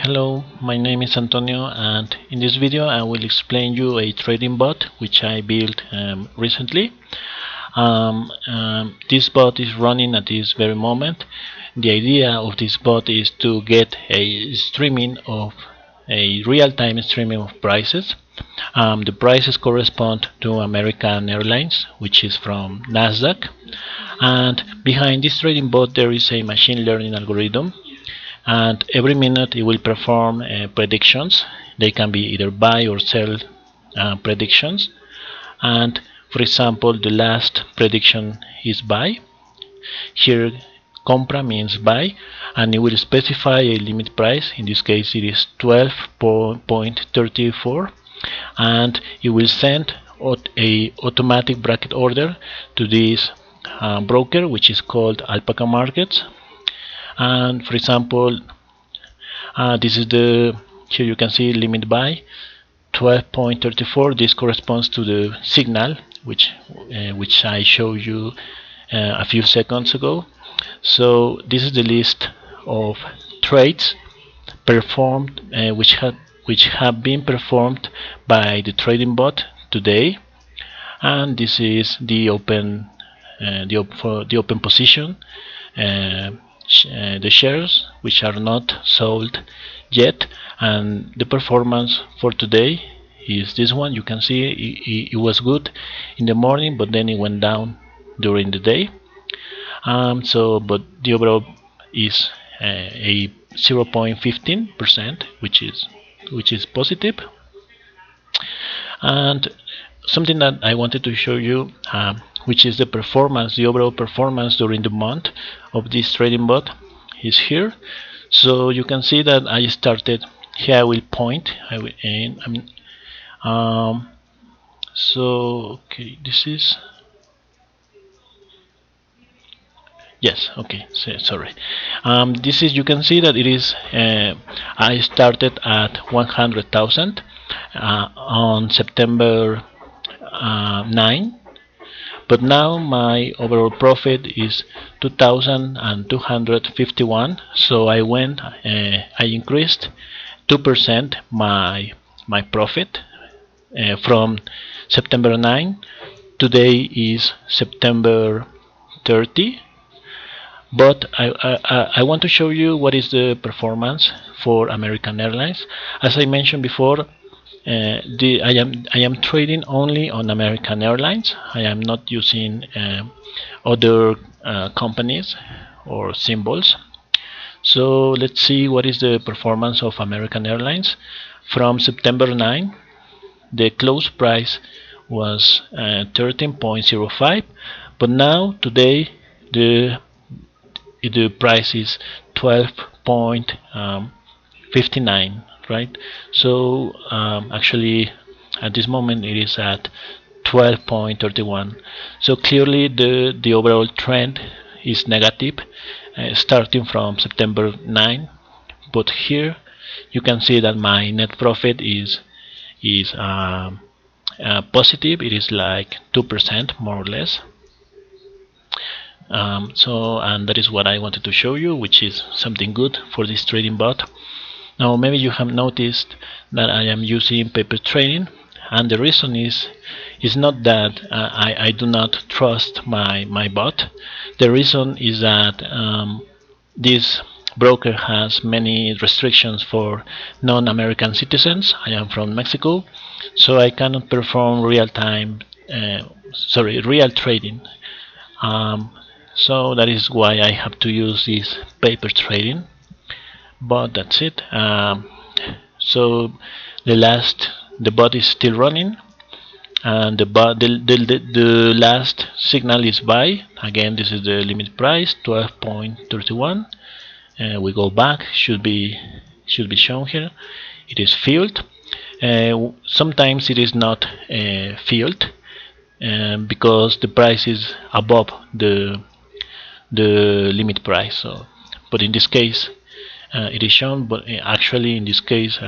Hello, my name is Antonio, and in this video I will explain you a trading bot which I built recently. This bot is running at this very moment. The idea of this bot is to get a real-time streaming of prices. The prices correspond to American Airlines, which is from Nasdaq, and behind this trading bot there is a machine learning algorithm, and every minute it will perform predictions. They can be either buy or sell predictions, and for example the last prediction is buy. Here compra means buy, and it will specify a limit price. In this case it is 12.34, and it will send a automatic bracket order to this broker, which is called Alpaca Markets. And for example, this is the here you can see limit buy 12.34. This corresponds to the signal which I showed you a few seconds ago. So this is the list of trades performed which have been performed by the trading bot today, and this is the open for the open position, the shares which are not sold yet, and the performance for today is this one. You can see it was good in the morning, but then it went down during the day. But the overall is a 0.15%, which is positive. And something that I wanted to show you, which is the overall performance during the month of this trading bot, is here. So you can see that I started here. I will point. I will aim. So okay, this is. Yes, okay, sorry. This is, you can see that it is, I started at 100,000 on September 9, but now my overall profit is 2,251. So I increased 2% my profit from September 9. Today is September 30. But I want to show you what is the performance for American Airlines. As I mentioned before, I am trading only on American Airlines. I am not using other companies or symbols. So let's see what is the performance of American Airlines from September 9. The close price was 13.05, but now today the price is 12.59, right? So actually at this moment it is at 12.31. So clearly the overall trend is negative, starting from September 9. But here you can see that my net profit is positive. It is like 2% more or less. And that is what I wanted to show you, which is something good for this trading bot. Now maybe you have noticed that I am using paper trading, and the reason is not that I do not trust my bot. The reason is that this broker has many restrictions for non-American citizens. I am from Mexico, so I cannot perform real trading. So that is why I have to use this paper trading, but that's it. So the bot is still running, and the last signal is buy. Again, this is the limit price 12.31. We go back, should be shown here. It is filled. Sometimes it is not filled because the price is above the limit price. So, but in this case it is shown, but actually in this case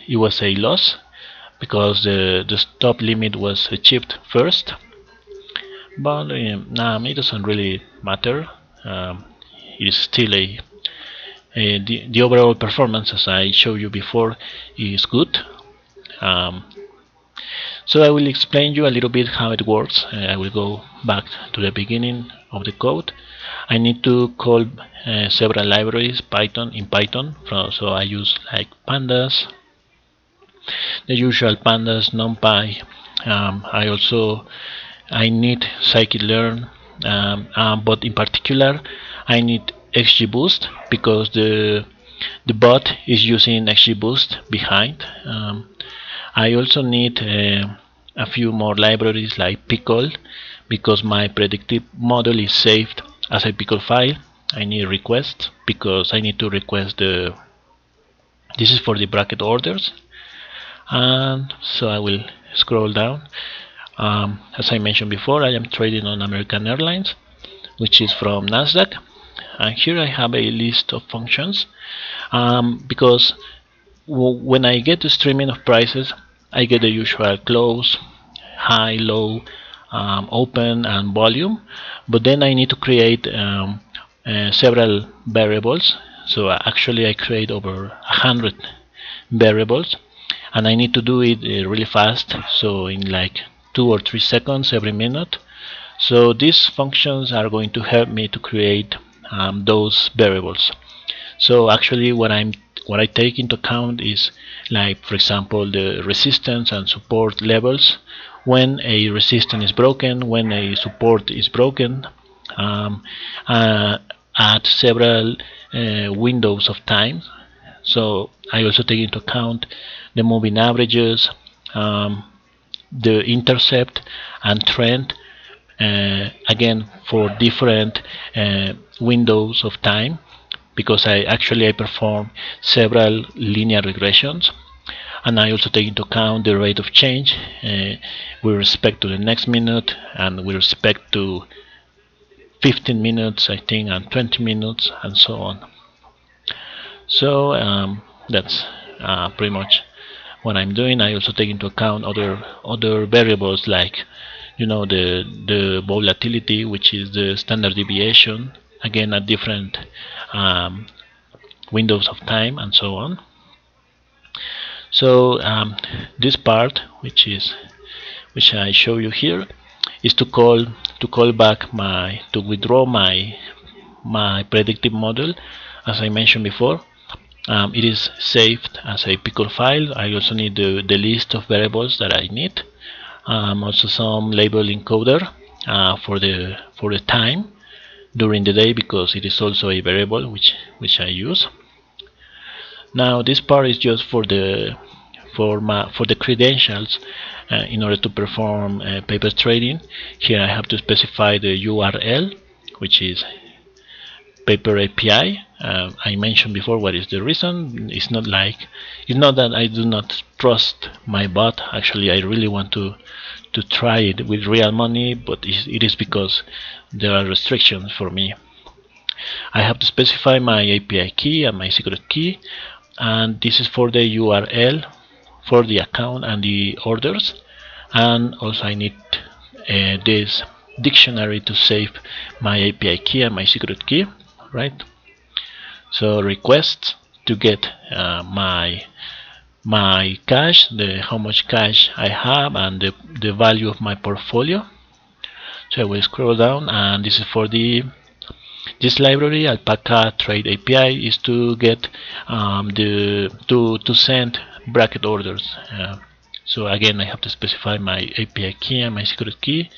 it was a loss because the stop limit was achieved first. But it doesn't really matter. It is still the overall performance, as I showed you before, is good. So I will explain you a little bit how it works. I will go back to the beginning of the code. I need to call several libraries in Python. So I use like pandas, the usual pandas, numpy. I need scikit-learn, but in particular I need XGBoost because the bot is using XGBoost behind. I also need a few more libraries like pickle because my predictive model is saved as a pickle file. I need requests because I need to request this is for the bracket orders. And so I will scroll down. As I mentioned before, I am trading on American Airlines, which is from Nasdaq, and here I have a list of functions because when I get the streaming of prices, I get the usual close, high, low, open, and volume, but then I need to create several variables. So actually I create over 100 variables, and I need to do it really fast, so in like 2 or 3 seconds every minute. So these functions are going to help me to create those variables. So actually what I take into account is, like, for example, the resistance and support levels, when a resistance is broken, when a support is broken, um, at several windows of time. So I also take into account the moving averages, the intercept and trend, again for different windows of time, because I perform several linear regressions, and I also take into account the rate of change with respect to the next minute and with respect to 15 minutes, I think, and 20 minutes, and so on. So that's pretty much what I'm doing. I also take into account other variables, like, the volatility, which is the standard deviation, again at different windows of time, and so on. So this part, which I show you here, is to withdraw my predictive model. As I mentioned before, it is saved as a pickle file. I also need the list of variables that I need, also some label encoder for the time during the day, because it is also a variable which I use. Now this part is just for the credentials. In order to perform paper trading, here I have to specify the URL, which is paper API. I mentioned before what is the reason. It's not that I do not trust my bot. Actually, I really want to try it with real money, but it is because there are restrictions for me. I have to specify my API key and my secret key, and this is for the URL for the account and the orders. And also I need this dictionary to save my API key and my secret key, right? So requests to get my cash, how much cash I have, and the value of my portfolio. So I will scroll down, and this is for this library, Alpaca Trade API, is to get to send bracket orders. So again, I have to specify my API key and my secret key,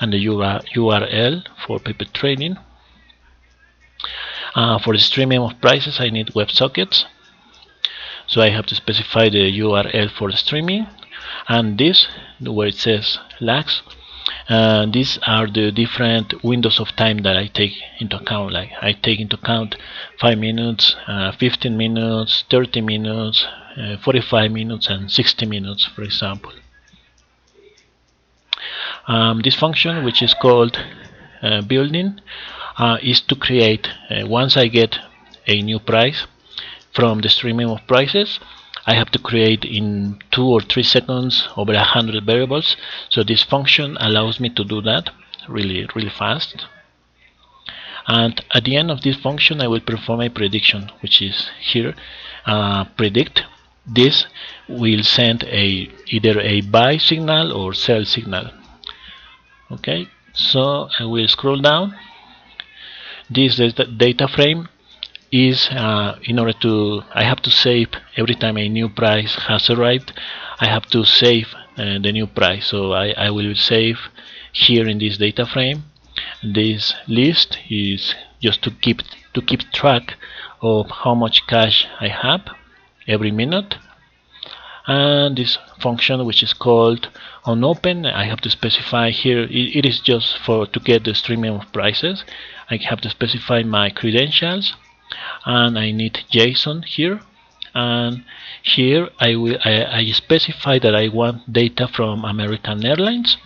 and the URL for paper trading. For the streaming of prices, I need WebSockets, so I have to specify the URL for the streaming, and this, where it says lags, these are the different windows of time that I take into account. Like, I take into account 5 minutes, 15 minutes, 30 minutes, 45 minutes, and 60 minutes, for example. This function, which is called building, is to create, once I get a new price from the streaming of prices, I have to create in 2 or 3 seconds over 100 variables. So this function allows me to do that really fast. and at the end of this function I will perform a prediction, which is here, predict. This will send either a buy signal or sell signal. Okay, so I will scroll down. This data frame is in order to, I have to save every time a new price has arrived. I have to save the new price, so I will save here in this data frame. This list is just to keep track of how much cash I have every minute. And this function, which is called onOpen, I have to specify here, it is just for to get the streaming of prices. I have to specify my credentials, and I need JSON here, and here I specify that I want data from American Airlines,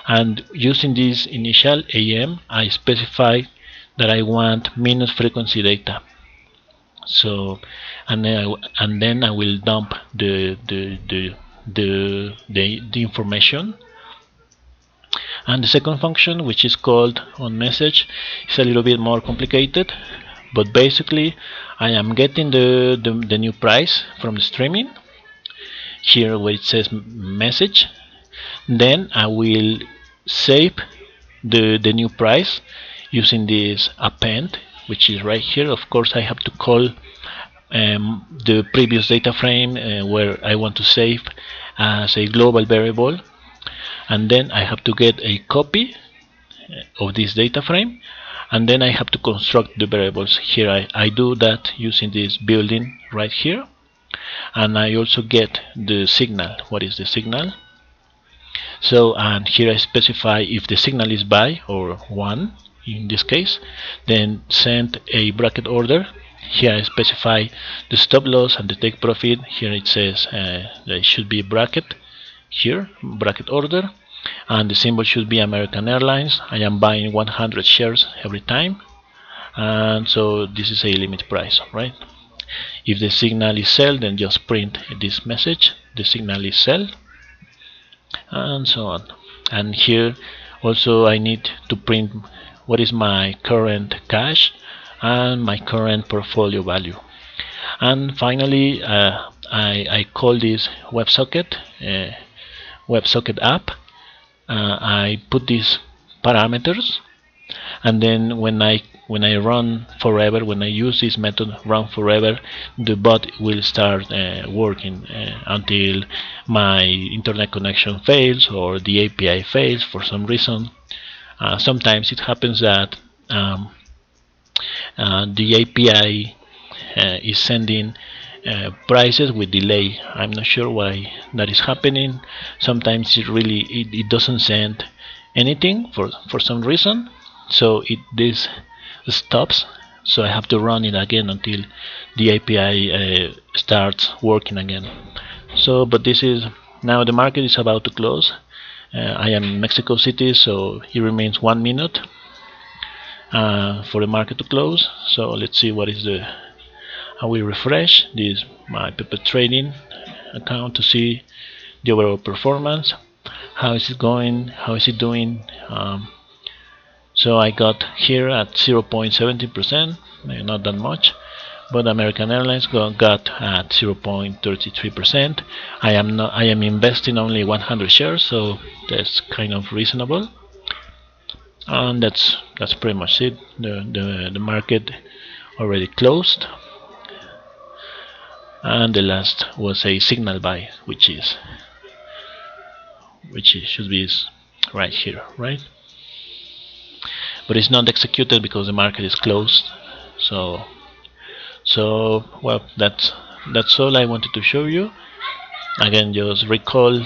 and using this initial AM I specify that I want minute frequency data. So and then I will dump the information. And the second function, which is called onMessage, is a little bit more complicated, but basically I am getting the new price from the streaming here where it says message. Then I will save the new price using this append, which is right here. Of course I have to call the previous data frame where I want to save as a global variable, and then I have to get a copy of this data frame, and then I have to construct the variables. Here I do that using this building right here, and I also get the signal. What is the signal? So, and here I specify if the signal is buy or 1 in this case, then send a bracket order. Here I specify the stop loss and the take profit. Here it says there should be bracket here, bracket order, and the symbol should be American Airlines. I am buying 100 shares every time, and so this is a limit price, right? If the signal is sell, then just print this message, the signal is sell, and so on. And here also I need to print what is my current cash and my current portfolio value. And finally I call this WebSocket app. I put these parameters, and then when I run forever, when I use this method run forever, the bot will start working until my internet connection fails or the API fails for some reason. Sometimes it happens that the API is sending prices with delay. I'm not sure why that is happening. Sometimes it doesn't send anything for some reason, so this stops, so I have to run it again until the API starts working again. So but this is now the market is about to close. I am in Mexico City, so it remains 1 minute for the market to close. So let's see what is the, I will refresh this my paper trading account to see the overall performance. How is it going? How is it doing? So I got here at 0.70%, not that much, but American Airlines got at 0.33%. I am investing only 100 shares, so that's kind of reasonable. And that's pretty much it. The market already closed, and the last was a signal buy, which should be right here, right? But it's not executed because the market is closed. So well, that's all I wanted to show you. Again, just recall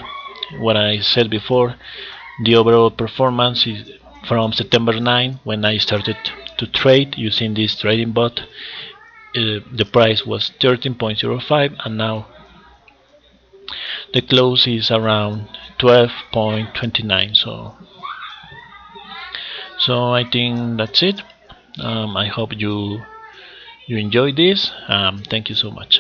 what I said before. The overall performance is from September 9, when I started to trade using this trading bot. The price was 13.05, and now the close is around 12.29. So I think that's it. I hope you enjoyed this. Thank you so much.